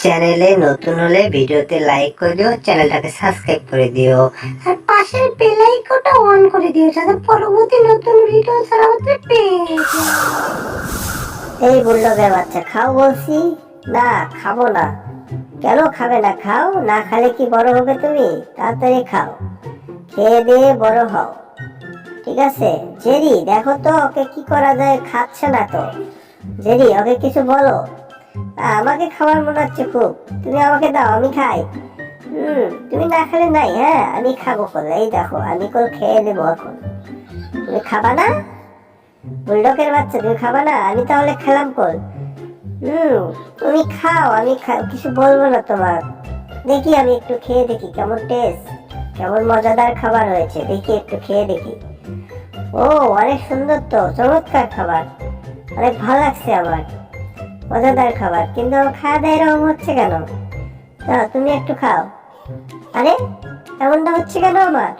চ্যানেলে নতুন হলে ভিডিওতে লাইক করে দিও, চ্যানেলটাকে সাবস্ক্রাইব করে দিও আর পাশের বেল আইকনটা অন করে দিও যাতে পরবর্তী নতুন ভিডিও ছাড়া হতে পেয়ে যাও। এই বুল্ডগের বাচ্চা, খাও বলছি। না, খাবো না। কেন খাবে না? খাও না, খালে কি বড় হবে তুমি? তাড়াতাড়ি খাও, খেয়ে দিয়ে বড় হও, ঠিক আছে? জেরি, দেখো তো ওকে কি করা যায়, খাচ্ছে না তো। জেরি, ওকে কিছু বলো। আমাকে খাবার মনে হচ্ছে খুব, তুমি আমাকে দাও, আমি খাই। তুমি না খেলে নাই। হ্যাঁ, আমি খাবো কল। এই দেখো, আমি কল খেয়ে নেবো এখন। তুমি খাবা না? বুলডগের বাচ্চা, তুমি খাবা না? আমি তাহলে খেলাম কল। তুমি খাও, আমি কিছু বলবো না তোমার। দেখি, আমি একটু খেয়ে দেখি কেমন টেস্ট, কেমন মজাদার খাবার হয়েছে, দেখি একটু খেয়ে দেখি। ও, অনেক সুন্দর তো, চমৎকার খাবার, অনেক ভালো লাগছে আমার, মজাদার খাবার। কিন্তু আমার খাওয়া দাওয়া এরকম হচ্ছে কেন? না, তুমি একটু খাও। আরে, এমনটা হচ্ছে কেন আমার?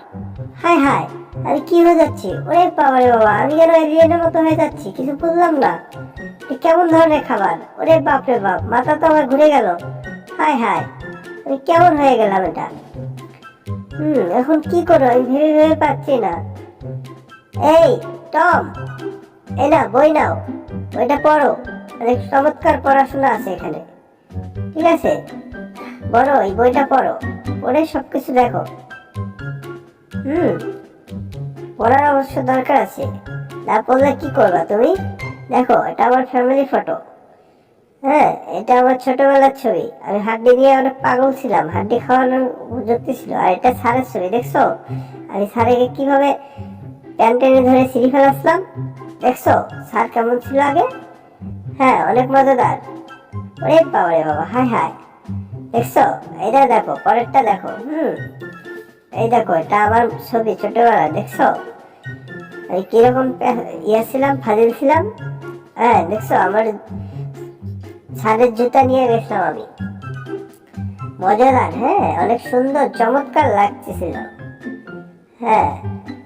হাই হাই, আমি কি হয়ে যাচ্ছি? ওরে বাবা রে বাবা, আমি যেন এলিয়েনের মতো হয়ে যাচ্ছি, কিছু বুঝলাম না। কেমন ধরনের খাবার? ওরে বাপ রে বাপ, মাথা তো আমার ঘুরে গেল। হাই হাই, আমি কেমন হয়ে গেলাম এটা? এখন কি করো আমি ভেবে ভেবে পাচ্ছি না। এই টম, এই না বই নাও, বইটা পড়ো। অনেক চমৎকার পড়াশোনা আছে এখানে, ঠিক আছে? বড়, এই বইটা পড়ো, পড়ে সবকিছু দেখো। পড়ার অবশ্য দরকার আছে, না পড়লে কি করবা তুমি? দেখো, এটা আমার ফ্যামিলি ফটো। হ্যাঁ, এটা আমার ছোটবেলার ছবি। আমি হাড্ডি দিয়ে অনেক পাগল ছিলাম, হাড্ডি খাওয়ানোর যুক্তি ছিল। আর এটা স্যারের ছবি, দেখছো? আমি স্যারকে কিভাবে প্যান টেনে ধরে সিঁড়ি ফেলাচ্ছিলাম, দেখছো স্যার কেমন ছিল আগে? হ্যাঁ, অনেক মজাদার। ওরে বাবা রে বাবা, হাই হাই, দেখছো? এইটা দেখো, পরেরটা দেখো। এই দেখো, এটা আমার ছবি ছোটবেলা, দেখছো? আমি কিরকম ছিলাম, ফাজিল ছিলাম। হ্যাঁ, দেখছো, আমার ছাদের জুতা নিয়ে গেছিলাম আমি। মজাদার, হ্যাঁ, অনেক সুন্দর, চমৎকার লাগতেছিল। হ্যাঁ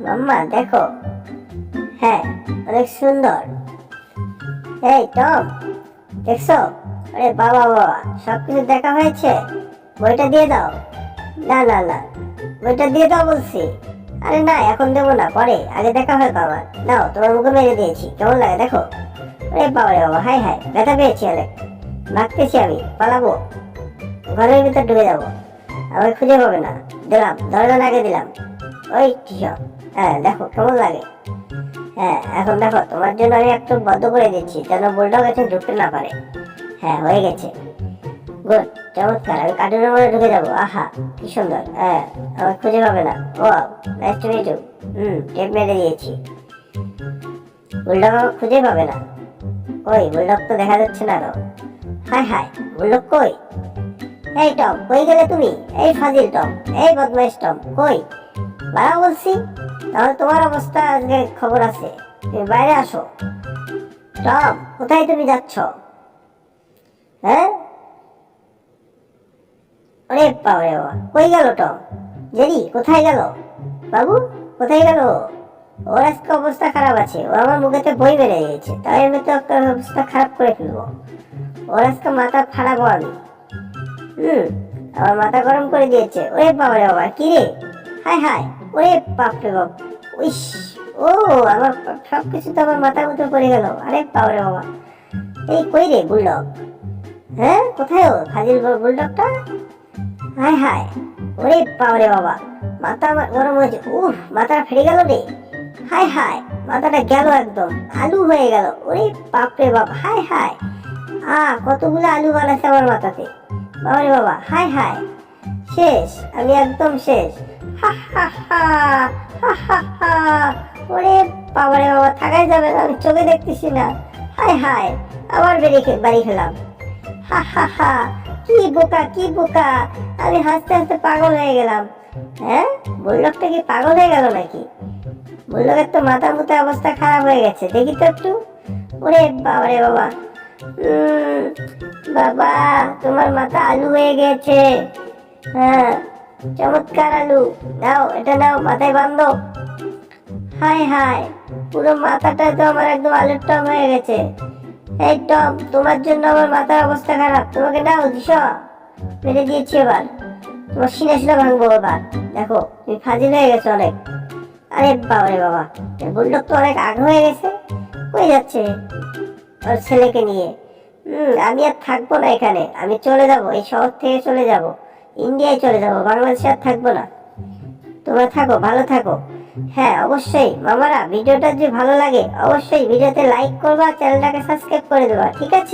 মাম্মা, দেখো, হ্যাঁ, অনেক সুন্দর। এই টম, দেখছো? আরে বাবা বাবা, সবকিছু দেখা হয়েছে, বইটা দিয়ে দাও। না না না, বইটা দিয়ে দাও বলছি। আরে না, এখন দেবো না, পরে, আগে দেখা হয় আমার। নাও, তোমার মুখে মেরে দিয়েছি, কেমন লাগে দেখো। আরে বাবা রে বাবা, হাই হাই, ব্যথা পেয়েছি অনেক, ভাগতেছি আমি, পালাবো, ঘরের ভিতর ঢুকে যাবো, আমাকে খুঁজে পাবে না। দিলাম, দরজা লাগিয়ে দিলাম। ওই সব, হ্যাঁ দেখো কেমন লাগে। হ্যাঁ, এখন দেখো, তোমার জন্য আমি একটু বদ্ধ করে দিচ্ছি যেন বুলডগ এসে ঢুকতে না পারে। হ্যাঁ, হয়ে গেছে, গুড, চমৎকার। আমি কার্টুনের মধ্যে ঢুকে যাবো। আহা, কি সুন্দর। হ্যাঁ, আমাকে খুঁজে পাবে না। Oh, nice to meet you. Tape মেরে দিয়েছি, বুলডগ আমাকে খুঁজে পাবে না। ওই বুলডগ তো দেখা যাচ্ছে না। হাই হাই, বুলডগ কই? এই টম, কই গেলে তুমি? এই ফাজিল টম, এই বদমাইশ টম, কই? বাড়া বলছি। তাহলে তোমার অবস্থা আজকে খবর আছে, তুমি বাইরে আসো। টম, কোথায় তুমি যাচ্ছ? হ্যাঁ, ওরে বাবা রে বাবা, কই গেল টম? জেরি কোথায় গেল? বাবু কোথায় গেল? ওর আজকে অবস্থা খারাপ আছে, ও আমার মুখেতে বই মেরে দিয়েছে, তাই আমি তো একটা অবস্থা খারাপ করে ফেলবো। ওর আজকে মাথা ফাড়াবো আমি। আমার মাথা গরম করে দিয়েছে। ওরে বাবা রে বাবা, কি রে? হাই হাই, ওরে বাপ রে বাপ, উইস, ও আমার সবকিছু তো আমার মাথার মতো পড়ে গেল। আরে বাবা রে বাবা, এই কই রে বুলডগ? হ্যাঁ, কোথায় ও ফাজিল বুলডগটা? হাই হাই, ওরে বাবা রে বাবা, মাথা আমার গরম হয়েছে। মাথাটা ফেটে গেল রে। হাই হাই, মাথাটা গেল একদম, আলু হয়ে গেল। ওরে বাপ রে বাপ, হাই হাই, কতগুলো আলু বানাচ্ছে আমার মাথাতে। বাবা রে বাবা, হাই হাই, শেষ, আমি একদম শেষ। হা হা হা, হা হা হা, ওরে বাবা রে বাবা, থাকাই যাবে না, আমি চোখে দেখতেছি না। হাই হাই, আবার বাড়ি খেলাম। হা হা হা, কি বোকা কি বোকা, আমি হাসতে হাসতে পাগল হয়ে গেলাম। হ্যাঁ, বুলডগটা কি পাগল হয়ে গেল নাকি? বুলডগের তো মাথা মুথা অবস্থা খারাপ হয়ে গেছে, দেখি তো একটু। ওরে বাবা রে বাবা, বাবা, তোমার মাথা আলু হয়ে গেছে। হ্যাঁ, চমৎকার আলু, নাও এটা নাও, মাথায় বাঁধো। হাই হাই, পুরো মাথাটা তো আমার একদম আলুর টম হয়ে গেছে। এই টম, তোমার জন্য আমার মাথার অবস্থা খারাপ। তোমাকে নাও দিশ মেরে দিয়েছি এবার। তোমার সিনা সিনা ভাঙবো এবার। দেখো তুমি ফাজিল হয়ে গেছো অনেক। আরে বাবা রে বাবা, বুলডগ তো অনেক আগ হয়ে গেছে। কই যাচ্ছে ওর ছেলেকে নিয়ে? আমি আর থাকবো না এখানে, আমি চলে যাব, এই শহর থেকে চলে যাব, ইন্ডিয়ায় চলে যাব, বাংলাদেশে আর থাকবো না। তোমরা থাকো, ভালো থাকো। হ্যাঁ অবশ্যই মামারা, ভিডিওটা যদি ভালো লাগে অবশ্যই ভিডিওতে লাইক করবা, চ্যানেলটাকে সাবস্ক্রাইব করে দেবা, ঠিক আছে?